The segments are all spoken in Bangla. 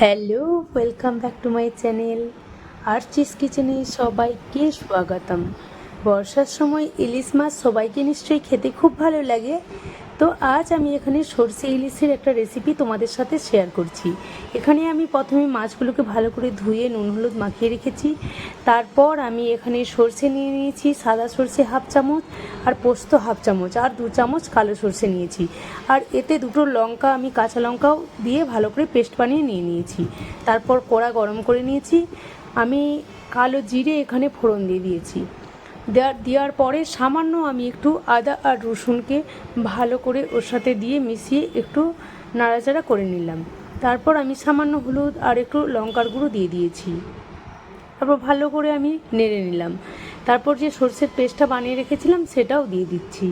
Hello, welcome back to my channel arches কিচেনে সবাইকে স্বাগতম। বর্ষার সময় ইলিশ মাছ সবাইকে নিশ্চয়ই খেতে খুব ভালো লাগে। তো আজ আমি এখানে সরষে ইলিশের একটা রেসিপি তোমাদের সাথে শেয়ার করছি। এখানে আমি প্রথমে মাছগুলোকে ভালো করে ধুয়ে নুন হলুদ মাখিয়ে রেখেছি। তারপর আমি এখানে সরষে নিয়ে নিয়েছি, সাদা সরষে হাফ চামচ, আর পোস্ত হাফ চামচ, আর 2 চামচ কালো সরষে নিয়েছি। আর এতে দুটো লঙ্কা আমি কাঁচা লঙ্কাও দিয়ে ভালো করে পেস্ট বানিয়ে নিয়ে নিয়েছি। তারপর কড়া গরম করে নিয়েছি। আমি কালো জিরে এখানে ফোড়ন দিয়ে দিয়েছি। দেওয়ার পরে সামান্য আমি একটু আদা আর রসুনকে ভালো করে ওর সাথে দিয়ে মিশিয়ে একটু নাড়াচাড়া করে নিলাম। তারপর আমি সামান্য হলুদ আর একটু লঙ্কার গুঁড়ো দিয়ে দিয়েছি। তারপর ভালো করে আমি নেড়ে নিলাম। তারপর যে সরষের পেস্টটা বানিয়ে রেখেছিলাম সেটাও দিয়ে দিচ্ছি।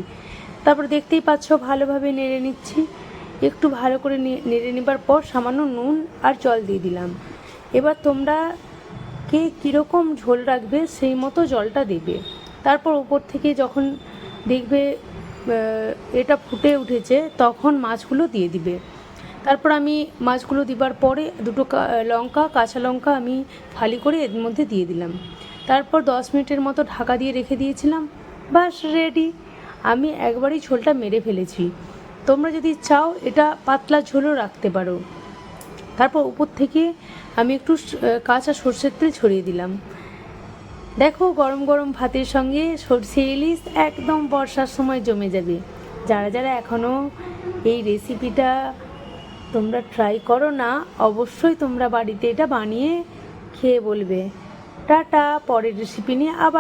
তারপর দেখতেই পাচ্ছ ভালোভাবে নেড়ে নিচ্ছি। একটু ভালো করে নেড়ে নেবার পর সামান্য নুন আর জল দিয়ে দিলাম। এবার তোমরা কে কীরকম ঝোল রাখবে সেই মতো জলটা দেবে। তারপর উপর থেকে যখন দেখবে এটা ফুটে উঠেছে তখন মাছগুলো দিয়ে দিবে। তারপর আমি মাছগুলো দিবার পরে দুটো কাঁচা লঙ্কা আমি ফালি করে এর মধ্যে দিয়ে দিলাম। তারপর 10 মিনিটের মতো ঢাকা দিয়ে রেখে দিয়েছিলাম। বাস রেডি। আমি একবারই ঝোলটা মেরে ফেলেছি। তোমরা যদি চাও এটা পাতলা ঝোলও রাখতে পারো। তারপর উপর থেকে আমি একটু কাঁচা সরষের তেল ছড়িয়ে দিলাম। দেখো গরম গরম ভাতের সঙ্গে সরষে ইলিশ একদম বর্ষার সময় জমে যাবে। যারা যারা এখনও এই রেসিপিটা তোমরা ট্রাই করো না, অবশ্যই তোমরা বাড়িতে এটা বানিয়ে খেয়ে বলবে। টাটা, পরের রেসিপি নিয়ে আবার